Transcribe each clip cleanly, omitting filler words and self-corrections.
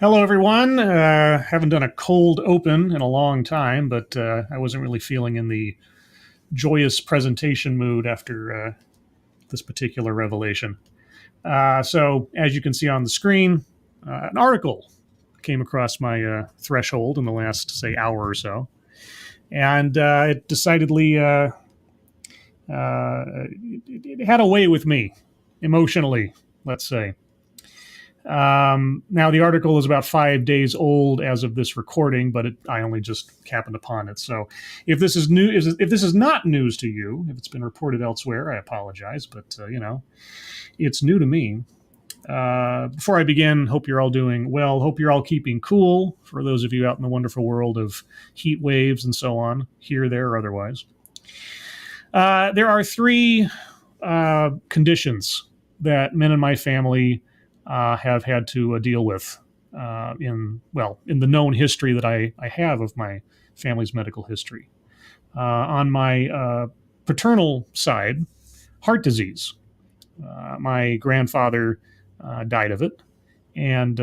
Hello, everyone. Haven't done a cold open in a long time, but I wasn't really feeling in the joyous presentation mood after this particular revelation. So, as you can see on the screen, an article came across my threshold in the last, say, hour or so, and it decidedly it had a way with me emotionally, let's say. Now the article is about 5 days old as of this recording, but I only just happened upon it. So if this is new, if this is not news to you, if it's been reported elsewhere, I apologize, but it's new to me. Before I begin, hope you're all doing well. Hope you're all keeping cool. For those of you out in the wonderful world of heat waves and so on, here, there, or otherwise. There are three conditions that men in my family have had to deal with in the known history that I have of my family's medical history. On my paternal side, heart disease. My grandfather died of it, and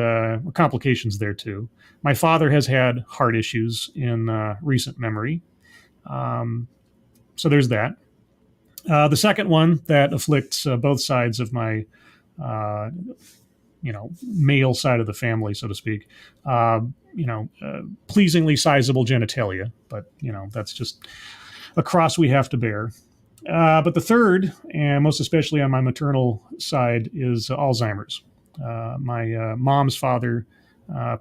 complications there too. My father has had heart issues in recent memory. So there's that. The second one that afflicts both sides of my male side of the family, so to speak, pleasingly sizable genitalia, but, that's just a cross we have to bear. But the third, and most especially on my maternal side, is Alzheimer's. My mom's father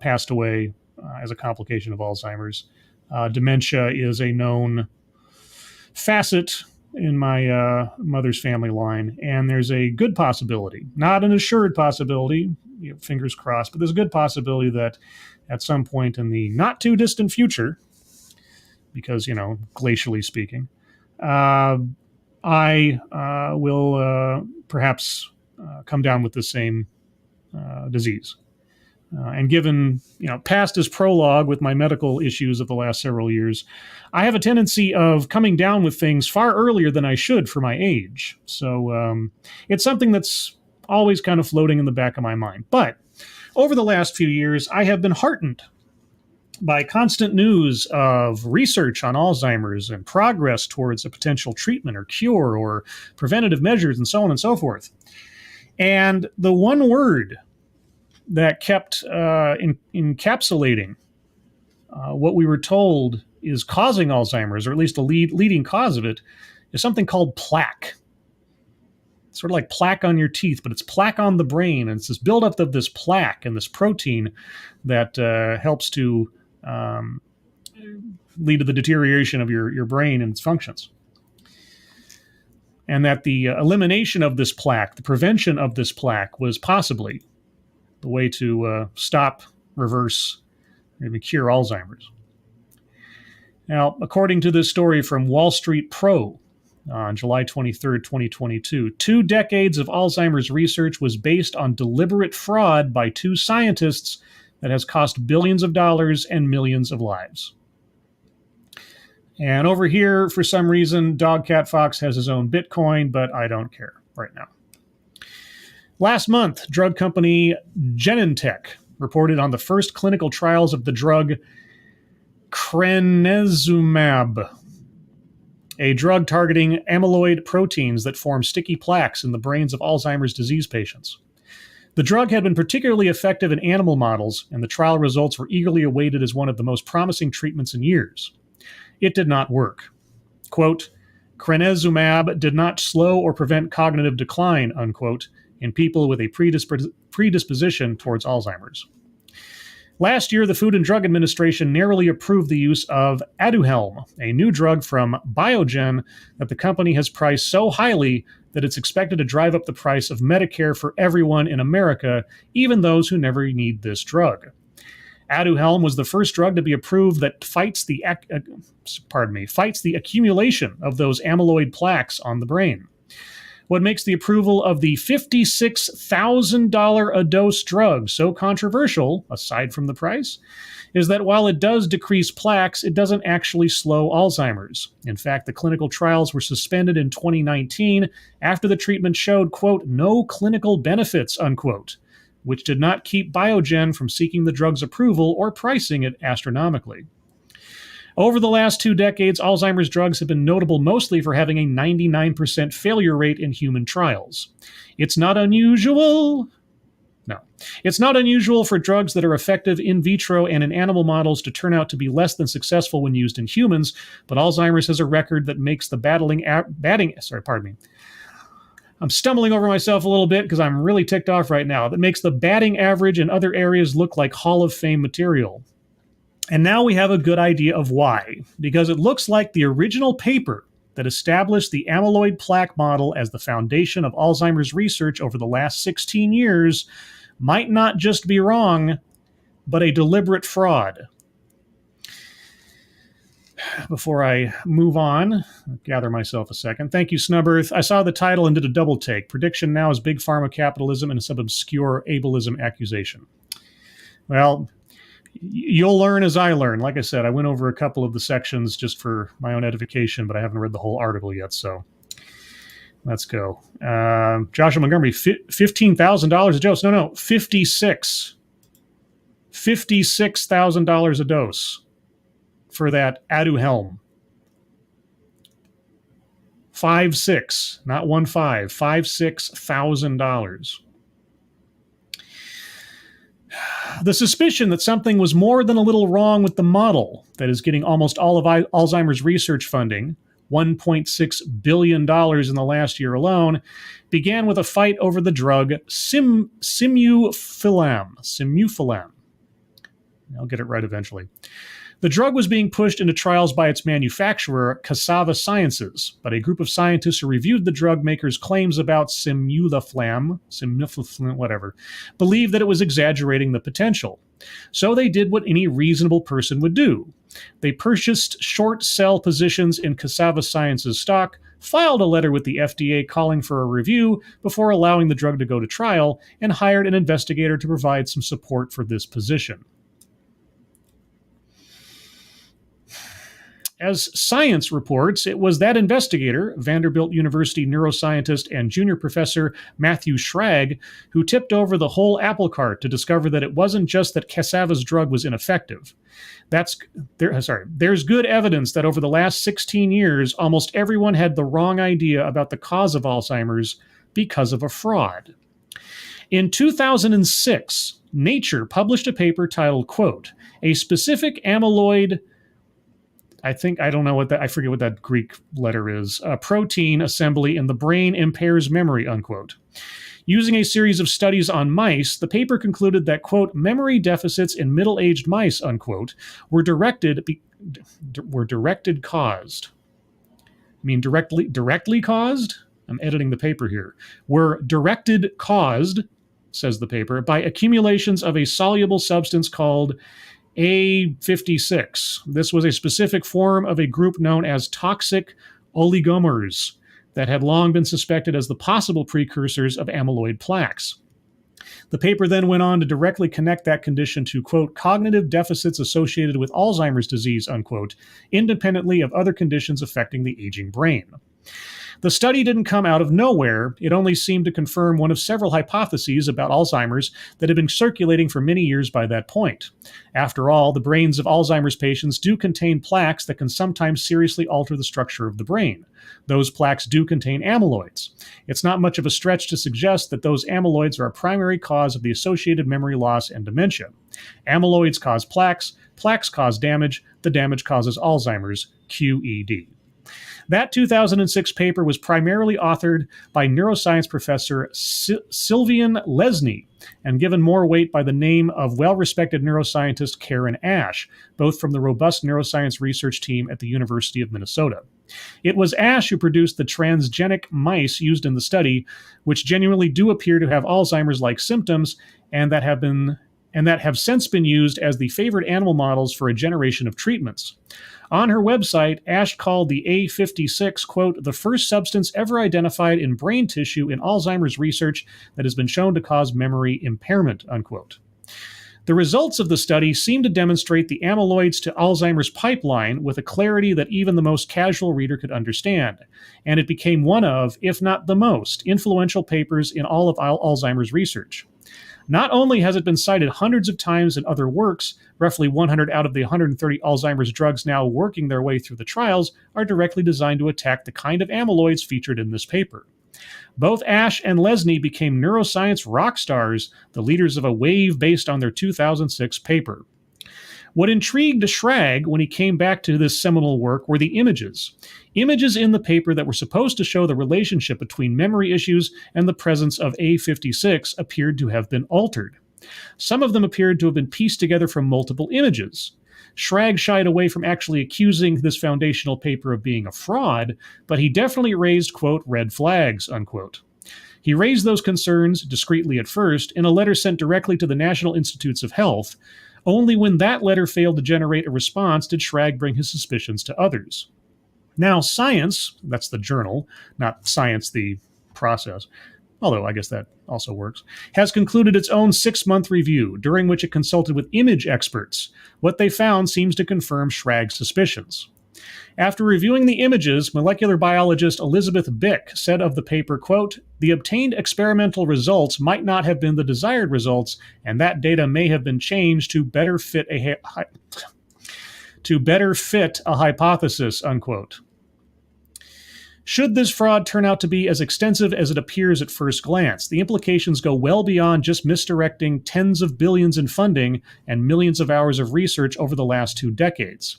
passed away as a complication of Alzheimer's. Dementia is a known facet in my mother's family line, and there's a good possibility, not an assured possibility, fingers crossed, but there's a good possibility that at some point in the not too distant future, because, glacially speaking, I will perhaps come down with the same disease. And given, past as prologue with my medical issues of the last several years, I have a tendency of coming down with things far earlier than I should for my age. So it's something that's always kind of floating in the back of my mind. But over the last few years, I have been heartened by constant news of research on Alzheimer's and progress towards a potential treatment or cure or preventative measures and so on and so forth. And the one word that kept encapsulating what we were told is causing Alzheimer's, or at least the leading cause of it, is something called plaque. It's sort of like plaque on your teeth, but it's plaque on the brain, and it's this buildup of this plaque and this protein that helps to lead to the deterioration of your brain and its functions. And that the elimination of this plaque, the prevention of this plaque, was possibly the way to stop, reverse, maybe cure Alzheimer's. Now, according to this story from Wall Street Pro on July 23rd, 2022, 2 decades of Alzheimer's research was based on deliberate fraud by 2 scientists that has cost billions of dollars and millions of lives. And over here, for some reason, Dog Cat Fox has his own Bitcoin, but I don't care right now. Last month, drug company Genentech reported on the first clinical trials of the drug crenezumab, a drug targeting amyloid proteins that form sticky plaques in the brains of Alzheimer's disease patients. The drug had been particularly effective in animal models, and the trial results were eagerly awaited as one of the most promising treatments in years. It did not work. Quote, crenezumab did not slow or prevent cognitive decline, unquote, in people with a predisposition towards Alzheimer's. Last year, the Food and Drug Administration narrowly approved the use of Aduhelm, a new drug from Biogen that the company has priced so highly that it's expected to drive up the price of Medicare for everyone in America, even those who never need this drug. Aduhelm was the first drug to be approved that fights the accumulation of those amyloid plaques on the brain. What makes the approval of the $56,000 a dose drug so controversial, aside from the price, is that while it does decrease plaques, it doesn't actually slow Alzheimer's. In fact, the clinical trials were suspended in 2019 after the treatment showed, quote, no clinical benefits, unquote, which did not keep Biogen from seeking the drug's approval or pricing it astronomically. Over the last 2 decades, Alzheimer's drugs have been notable mostly for having a 99% failure rate in human trials. It's not unusual for drugs that are effective in vitro and in animal models to turn out to be less than successful when used in humans, but Alzheimer's has a record that makes the I'm stumbling over myself a little bit because I'm really ticked off right now. That makes the batting average in other areas look like Hall of Fame material. And now we have a good idea of why, because it looks like the original paper that established the amyloid plaque model as the foundation of Alzheimer's research over the last 16 years might not just be wrong, but a deliberate fraud. Before I move on, I'll gather myself a second. Thank you, Snubbirth. I saw the title and did a double take. Prediction now is big pharma capitalism and some obscure ableism accusation. Well, you'll learn as I learn. Like I said, I went over a couple of the sections just for my own edification, but I haven't read the whole article yet, so let's go. Joshua Montgomery, $15,000 a dose. No, 56. $56,000 a dose for that Aduhelm. 56, not 15, $56,000. The suspicion that something was more than a little wrong with the model that is getting almost all of Alzheimer's research funding, $1.6 billion in the last year alone, began with a fight over the drug Simufilam. I'll get it right eventually. The drug was being pushed into trials by its manufacturer, Cassava Sciences, but a group of scientists who reviewed the drug maker's claims about Simulaflam, believed that it was exaggerating the potential. So they did what any reasonable person would do. They purchased short sell positions in Cassava Sciences stock, filed a letter with the FDA calling for a review before allowing the drug to go to trial, and hired an investigator to provide some support for this position. As Science reports, it was that investigator, Vanderbilt University neuroscientist and junior professor Matthew Schrag, who tipped over the whole apple cart to discover that it wasn't just that Cassava's drug was ineffective. There's good evidence that over the last 16 years, almost everyone had the wrong idea about the cause of Alzheimer's because of a fraud. In 2006, Nature published a paper titled, quote, "A specific amyloid..." I forget what that Greek letter is. Protein assembly in the brain impairs memory, unquote. Using a series of studies on mice, the paper concluded that, quote, memory deficits in middle-aged mice, unquote, were directly caused. I mean, directly caused? I'm editing the paper here. Were directed caused, says the paper, by accumulations of a soluble substance called A56. This was a specific form of a group known as toxic oligomers that had long been suspected as the possible precursors of amyloid plaques. The paper then went on to directly connect that condition to, quote, cognitive deficits associated with Alzheimer's disease, unquote, independently of other conditions affecting the aging brain. The study didn't come out of nowhere. It only seemed to confirm one of several hypotheses about Alzheimer's that had been circulating for many years by that point. After all, the brains of Alzheimer's patients do contain plaques that can sometimes seriously alter the structure of the brain. Those plaques do contain amyloids. It's not much of a stretch to suggest that those amyloids are a primary cause of the associated memory loss and dementia. Amyloids cause plaques, plaques cause damage, the damage causes Alzheimer's, QED. That 2006 paper was primarily authored by neuroscience professor Sylvian Lesnie and given more weight by the name of well-respected neuroscientist Karen Ash, both from the robust neuroscience research team at the University of Minnesota. It was Ash who produced the transgenic mice used in the study, which genuinely do appear to have Alzheimer's-like symptoms and that have since been used as the favored animal models for a generation of treatments. On her website, Ash called the A56, quote, the first substance ever identified in brain tissue in Alzheimer's research that has been shown to cause memory impairment, unquote. The results of the study seem to demonstrate the amyloids to Alzheimer's pipeline with a clarity that even the most casual reader could understand, and it became one of, if not the most, influential papers in all of Alzheimer's research. Not only has it been cited hundreds of times in other works, roughly 100 out of the 130 Alzheimer's drugs now working their way through the trials are directly designed to attack the kind of amyloids featured in this paper. Both Ash and Lesney became neuroscience rock stars, the leaders of a wave based on their 2006 paper. What intrigued Schrag when he came back to this seminal work were the images. Images in the paper that were supposed to show the relationship between memory issues and the presence of A56 appeared to have been altered. Some of them appeared to have been pieced together from multiple images. Schrag shied away from actually accusing this foundational paper of being a fraud, but he definitely raised, quote, red flags, unquote. He raised those concerns, discreetly at first, in a letter sent directly to the National Institutes of Health. Only when that letter failed to generate a response did Schrag bring his suspicions to others. Now, Science, that's the journal, not Science the process, although I guess that also works, has concluded its own 6-month review, during which it consulted with image experts. What they found seems to confirm Schrag's suspicions. After reviewing the images, molecular biologist Elizabeth Bick said of the paper, quote, "The obtained experimental results might not have been the desired results, and that data may have been changed to better fit a hypothesis," unquote. Should this fraud turn out to be as extensive as it appears at first glance, the implications go well beyond just misdirecting tens of billions in funding and millions of hours of research over the last 2 decades.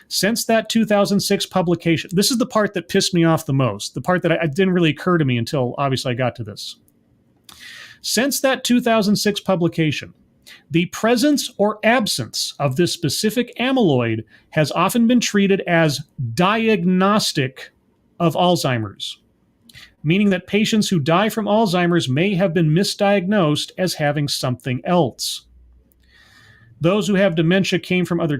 Since that 2006 publication, this is the part that pissed me off the most, the part that I didn't really occur to me until obviously I got to this. Since that 2006 publication, the presence or absence of this specific amyloid has often been treated as diagnostic of Alzheimer's, meaning that patients who die from Alzheimer's may have been misdiagnosed as having something else. Those who have dementia came from other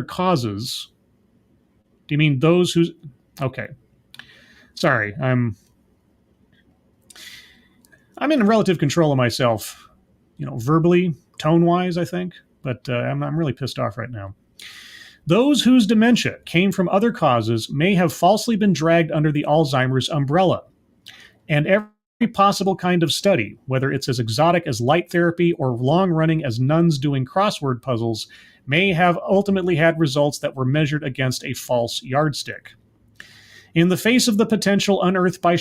causes. Do you mean those who? Okay. Sorry, I'm in relative control of myself, verbally, tone-wise, I think, but I'm really pissed off right now. Those whose dementia came from other causes may have falsely been dragged under the Alzheimer's umbrella. And every possible kind of study, whether it's as exotic as light therapy or long-running as nuns doing crossword puzzles, may have ultimately had results that were measured against a false yardstick. In the face of the potential fraud unearthed by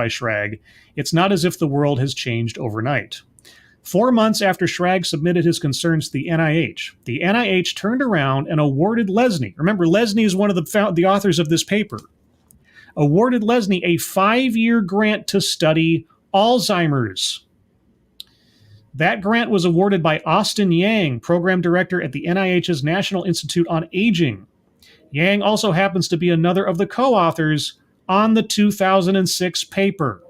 Schrag, it's not as if the world has changed overnight. 4 months after Schrag submitted his concerns to the NIH turned around and awarded Lesney, remember Lesney is one of the authors of this paper, awarded Lesney a 5-year grant to study Alzheimer's. That grant was awarded by Austin Yang, program director at the NIH's National Institute on Aging. Yang also happens to be another of the co-authors on the 2006 paper.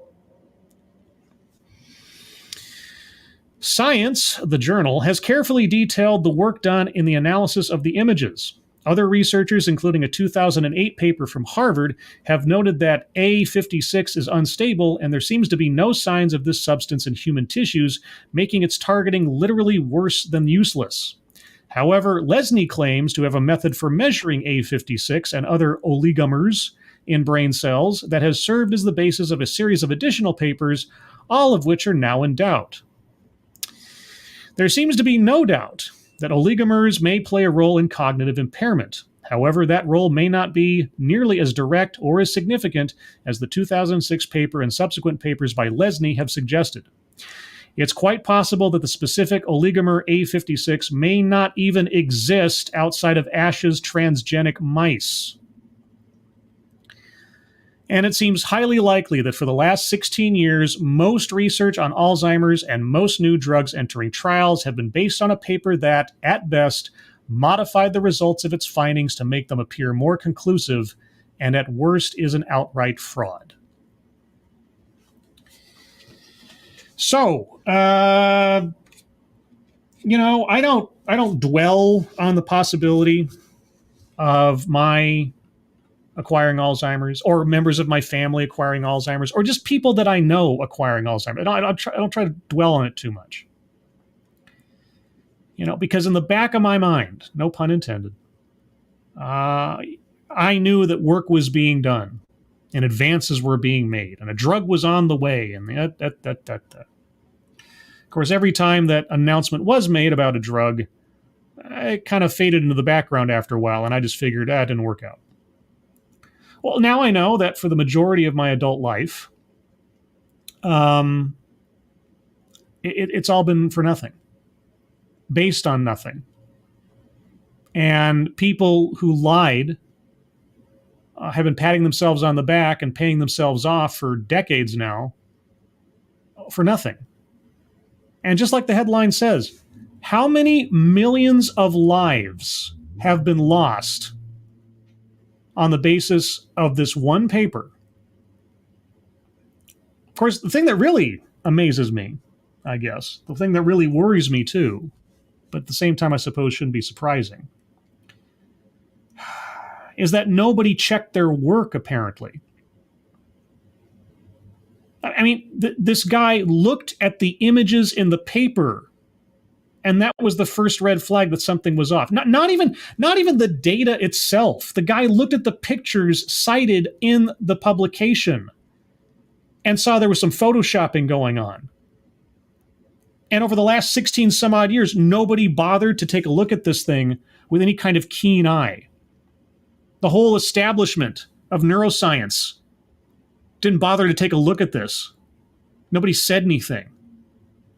Science, the journal, has carefully detailed the work done in the analysis of the images. Other researchers, including a 2008 paper from Harvard, have noted that A56 is unstable and there seems to be no signs of this substance in human tissues, making its targeting literally worse than useless. However, Lesney claims to have a method for measuring A56 and other oligomers in brain cells that has served as the basis of a series of additional papers, all of which are now in doubt. There seems to be no doubt that oligomers may play a role in cognitive impairment. However, that role may not be nearly as direct or as significant as the 2006 paper and subsequent papers by Lesney have suggested. It's quite possible that the specific oligomer A56 may not even exist outside of Ash's transgenic mice. And it seems highly likely that for the last 16 years, most research on Alzheimer's and most new drugs entering trials have been based on a paper that, at best, modified the results of its findings to make them appear more conclusive, and at worst is an outright fraud. So, I don't dwell on the possibility of my acquiring Alzheimer's, or members of my family acquiring Alzheimer's, or just people that I know acquiring Alzheimer's. I don't try to dwell on it too much. Because in the back of my mind, no pun intended, I knew that work was being done. and advances were being made, and a drug was on the way, and that. Of course, every time that announcement was made about a drug, it kind of faded into the background after a while, and I just figured, it didn't work out. Well, now I know that for the majority of my adult life, it's all been for nothing, based on nothing. And people who lied have been patting themselves on the back and paying themselves off for decades now for nothing. And just like the headline says, how many millions of lives have been lost on the basis of this one paper? Of course, the thing that really amazes me, I guess, the thing that really worries me too, but at the same time I suppose shouldn't be surprising, is that nobody checked their work, apparently. I mean, this guy looked at the images in the paper, and that was the first red flag that something was off. Not even the data itself. The guy looked at the pictures cited in the publication and saw there was some photoshopping going on. And over the last 16 some odd years, nobody bothered to take a look at this thing with any kind of keen eye. The whole establishment of neuroscience didn't bother to take a look at this. Nobody said anything.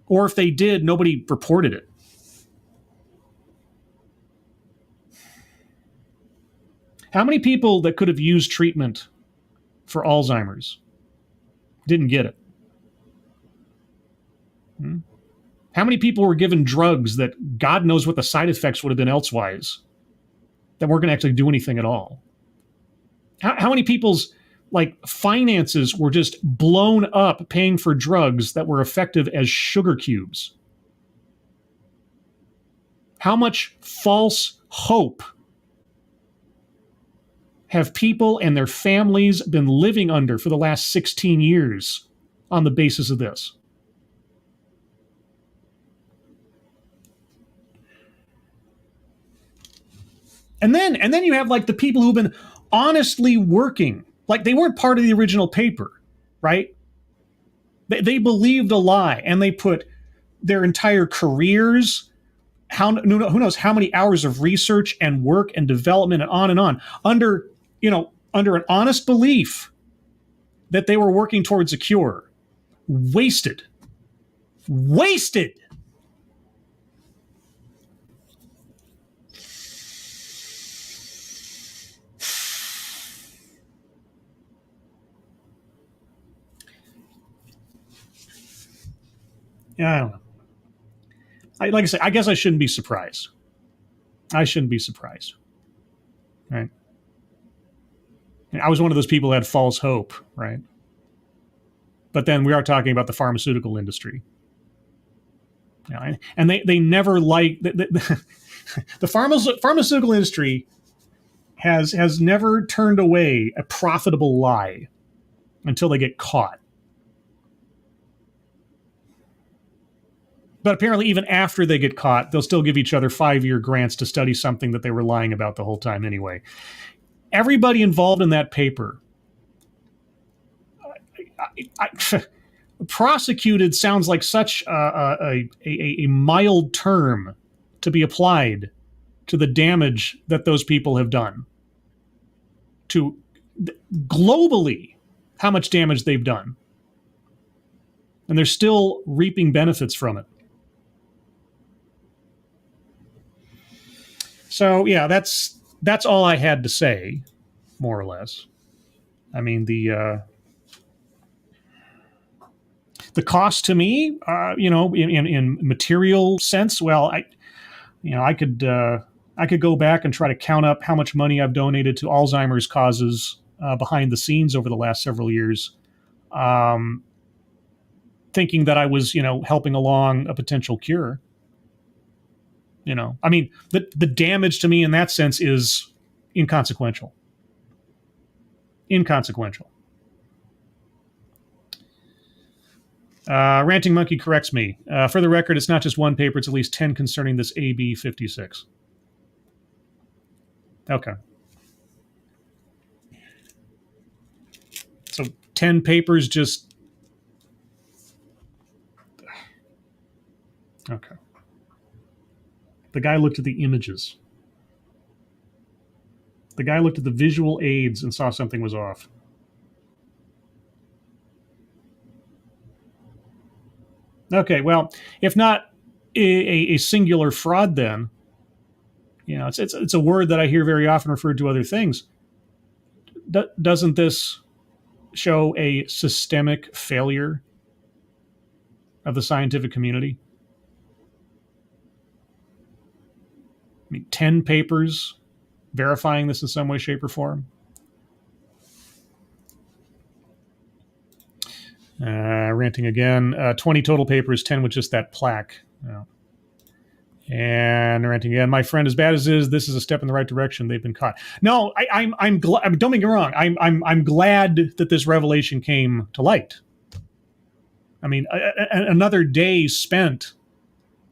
Or if they did, nobody reported it. How many people that could have used treatment for Alzheimer's didn't get it? How many people were given drugs that God knows what the side effects would have been elsewise, that weren't going to actually do anything at all? How many people's finances were just blown up paying for drugs that were effective as sugar cubes? How much false hope have people and their families been living under for the last 16 years on the basis of this? And then you have the people who've been honestly working, they weren't part of the original paper, right? They believed a lie, and they put their entire careers, who knows how many hours of research and work and development and on under an honest belief that they were working towards a cure. Wasted. Yeah, I don't know. Like I said, I guess I shouldn't be surprised. Right? I was one of those people who had false hope, right? But then we are talking about the pharmaceutical industry. And they never like the pharmaceutical industry has never turned away a profitable lie until they get caught. But apparently, even after they get caught, they'll still give each other 5-year grants to study something that they were lying about the whole time anyway. Everybody involved in that paper, prosecuted sounds like such a mild term to be applied to the damage that those people have done. To globally, how much damage they've done. And they're still reaping benefits from it. So, yeah, that's all I had to say, more or less. I mean, the cost to me, in material sense, well, I could go back and try to count up how much money I've donated to Alzheimer's causes behind the scenes over the last several years, thinking that I was, helping along a potential cure. I mean, the damage to me in that sense is inconsequential. Ranting Monkey corrects me. For the record, it's not just one paper, it's at least 10 concerning this AB 56. Okay. 10 papers just... Okay. The guy looked at the images. The guy looked at the visual aids and saw something was off. Okay, well, if not a singular fraud, then, you know, it's a word that I hear very often referred to other things. Doesn't this show a systemic failure of the scientific community? I mean, 10 papers verifying this in some way, shape, or form. Ranting again. 20 total papers, 10 with just that plaque. Oh. And ranting again. My friend, as bad as it is, this is a step in the right direction. They've been caught. No, I'm glad. Don't make me wrong. I'm glad that this revelation came to light. I mean, another day spent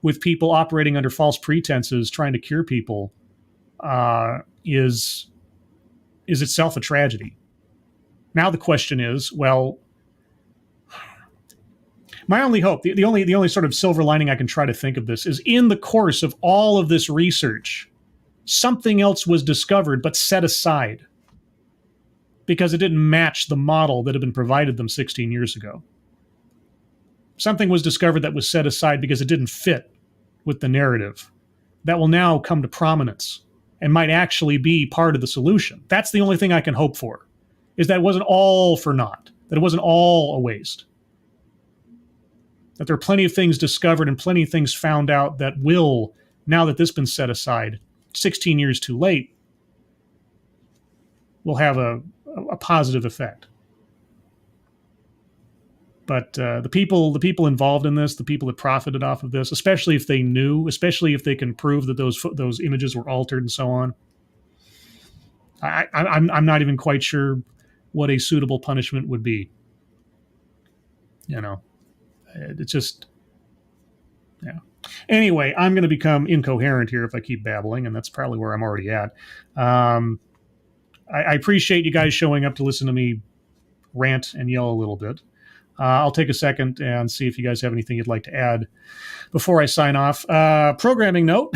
with people operating under false pretenses, trying to cure people, is itself a tragedy. Now the question is, well, my only hope, the only sort of silver lining I can try to think of this is, in the course of all of this research, something else was discovered but set aside because it didn't match the model that had been provided them 16 years ago. Something was discovered that was set aside because it didn't fit with the narrative that will now come to prominence and might actually be part of the solution. That's the only thing I can hope for, is that it wasn't all for naught, that it wasn't all a waste. That there are plenty of things discovered and plenty of things found out that will, now that this has been set aside, 16 years too late, will have a positive effect. But the people involved in this, the people that profited off of this, especially if they knew, especially if they can prove that those images were altered and so on, I'm not even quite sure what a suitable punishment would be. You know. It's just, yeah. Anyway, I'm going to become incoherent here if I keep babbling, and that's probably where I'm already at. I appreciate you guys showing up to listen to me rant and yell a little bit. I'll take a second and see if you guys have anything you'd like to add before I sign off. Programming note,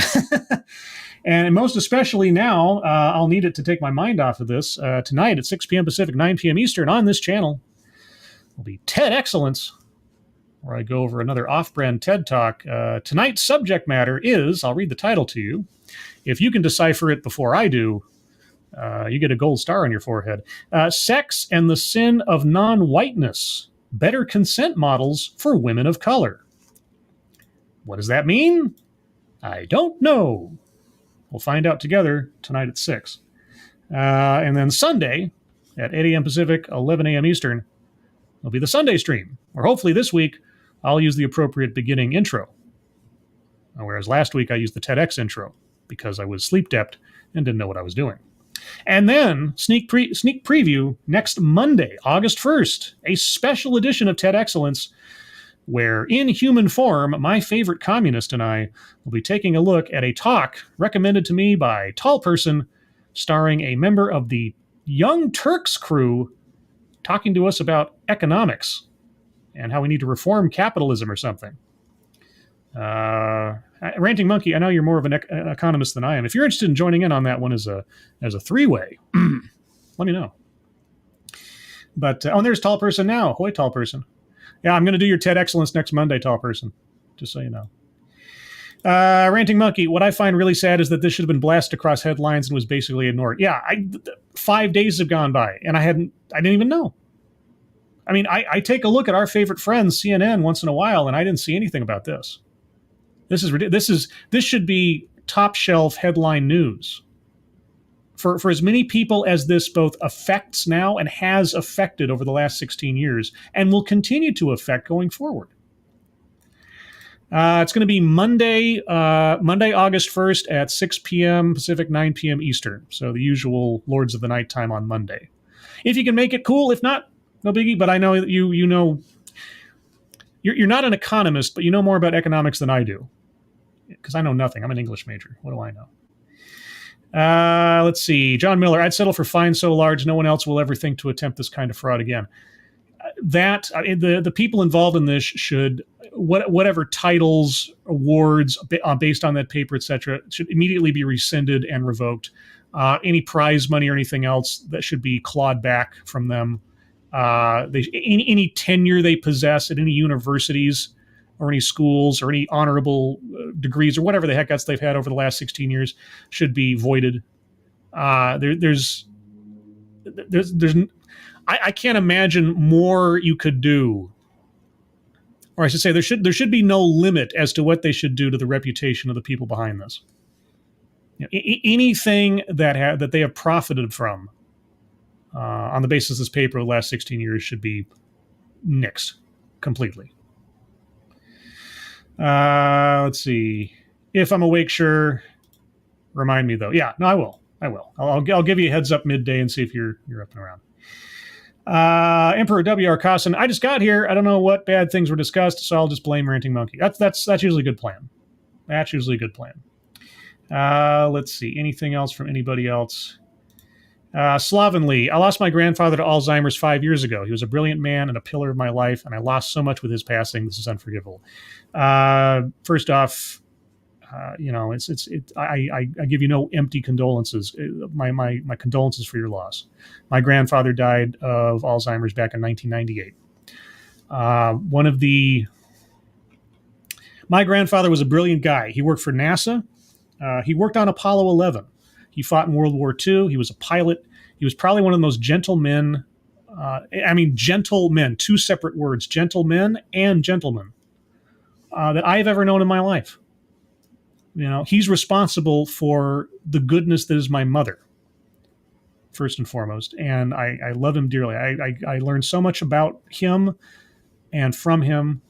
and most especially now, I'll need it to take my mind off of this. Tonight at 6 p.m. Pacific, 9 p.m. Eastern on this channel will be TED Excellence, where I go over another off-brand TED Talk. Tonight's subject matter is, I'll read the title to you. If you can decipher it before I do, you get a gold star on your forehead. Sex and the Sin of Non-Whiteness. Better Consent Models for Women of Color. What does that mean? I don't know. We'll find out together tonight at 6. And then Sunday at 8 a.m. Pacific, 11 a.m. Eastern, will be the Sunday stream, where hopefully this week I'll use the appropriate beginning intro. Whereas last week I used the TEDx intro because I was sleep-deprived and didn't know what I was doing. And then sneak preview next Monday, August 1st, a special edition of TED Excellence, where in human form, my favorite communist and I will be taking a look at a talk recommended to me by Tall Person, starring a member of the Young Turks crew, talking to us about economics and how we need to reform capitalism or something. Ranting Monkey, I know you're more of an economist than I am. If you're interested in joining in on that one as a three-way, let me know. But, and there's Tall Person now. Ahoy, Tall Person. Yeah, I'm going to do your TED Excellence next Monday, Tall Person, just so you know. Ranting Monkey, what I find really sad is that this should have been blasted across headlines and was basically ignored. Yeah, 5 days have gone by, and I didn't even know. I mean, I take a look at our favorite friends, CNN, once in a while, and I didn't see anything about this. This is ridiculous. This should be top shelf headline news. For as many people as this both affects now and has affected over the last 16 years and will continue to affect going forward. It's going to be Monday, August 1st at 6 p.m. Pacific, 9 p.m. Eastern. So the usual Lords of the Night time on Monday. If you can make it, cool. If not, no biggie. But I know you know you're not an economist, but you know more about economics than I do. Because I know nothing. I'm an English major. What do I know? Let's see. John Miller, I'd settle for fines so large no one else will ever think to attempt this kind of fraud again. the people involved in this should, whatever titles, awards based on that paper, etc., should immediately be rescinded and revoked. Any prize money or anything else that should be clawed back from them. Any tenure they possess at any universities or any schools or any honorable degrees or whatever the heck else they've had over the last 16 years should be voided. There's I can't imagine more you could do, or I should say there should be no limit as to what they should do to the reputation of the people behind this. Anything that they have profited from on the basis of this paper over the last 16 years should be nixed completely. Let's see. If I'm awake, sure. Remind me though. Yeah, no, I will. I'll give you a heads up midday and see if you're up and around. Emperor W.R. Costin, I just got here. I don't know what bad things were discussed, so I'll just blame Ranting Monkey. That's usually a good plan. That's usually a good plan. Let's see. Anything else from anybody else? Slovenly, I lost my grandfather to Alzheimer's 5 years ago. He was a brilliant man and a pillar of my life, and I lost so much with his passing. This is unforgivable. First off, I give you no empty condolences. My condolences for your loss. My grandfather died of Alzheimer's back in 1998. My grandfather was a brilliant guy. He worked for NASA. He worked on Apollo 11. He fought in World War II. He was a pilot. He was probably one of the most gentlemen. Gentlemen, two separate words, gentlemen and gentlemen, that I have ever known in my life. He's responsible for the goodness that is my mother, first and foremost. And I love him dearly. I learned so much about him and from him.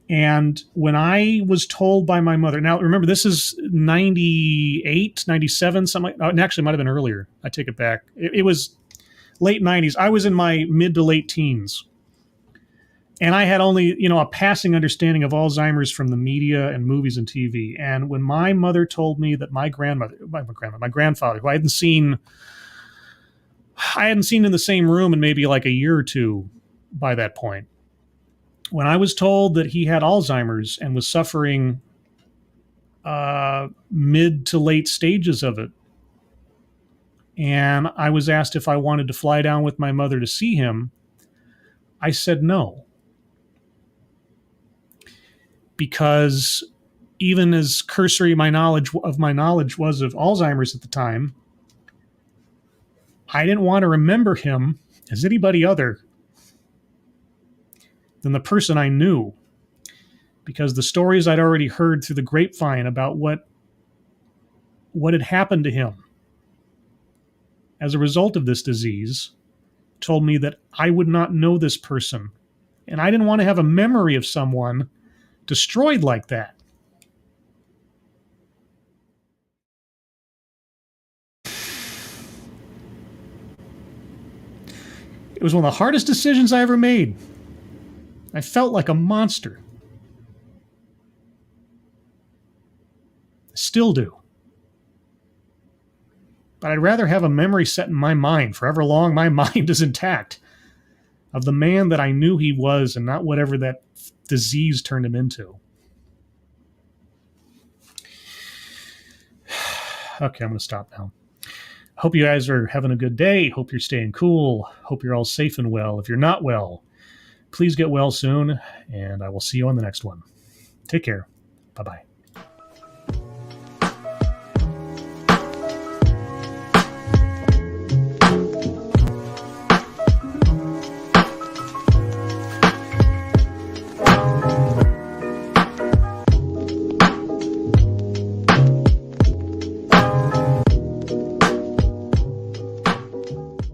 And when I was told by my mother, now remember, this is 98, 97, something like that. Actually, it might have been earlier. I take it back. It was late 90s. I was in my mid to late teens. And I had only, a passing understanding of Alzheimer's from the media and movies and TV. And when my mother told me that my grandfather, who I hadn't seen in the same room in maybe like a year or two by that point, when I was told that he had Alzheimer's and was suffering mid to late stages of it, and I was asked if I wanted to fly down with my mother to see him, I said no. Because even as cursory my knowledge was of Alzheimer's at the time, I didn't want to remember him as anybody other than the person I knew, because the stories I'd already heard through the grapevine about what had happened to him as a result of this disease told me that I would not know this person, and I didn't want to have a memory of someone destroyed like that. It was one of the hardest decisions I ever made. I felt like a monster. I still do. But I'd rather have a memory set in my mind forever long my mind is intact of the man that I knew he was and not whatever that disease turned him into. Okay, I'm going to stop now. Hope you guys are having a good day. Hope you're staying cool. Hope you're all safe and well. If you're not well, please get well soon, and I will see you on the next one. Take care. Bye-bye.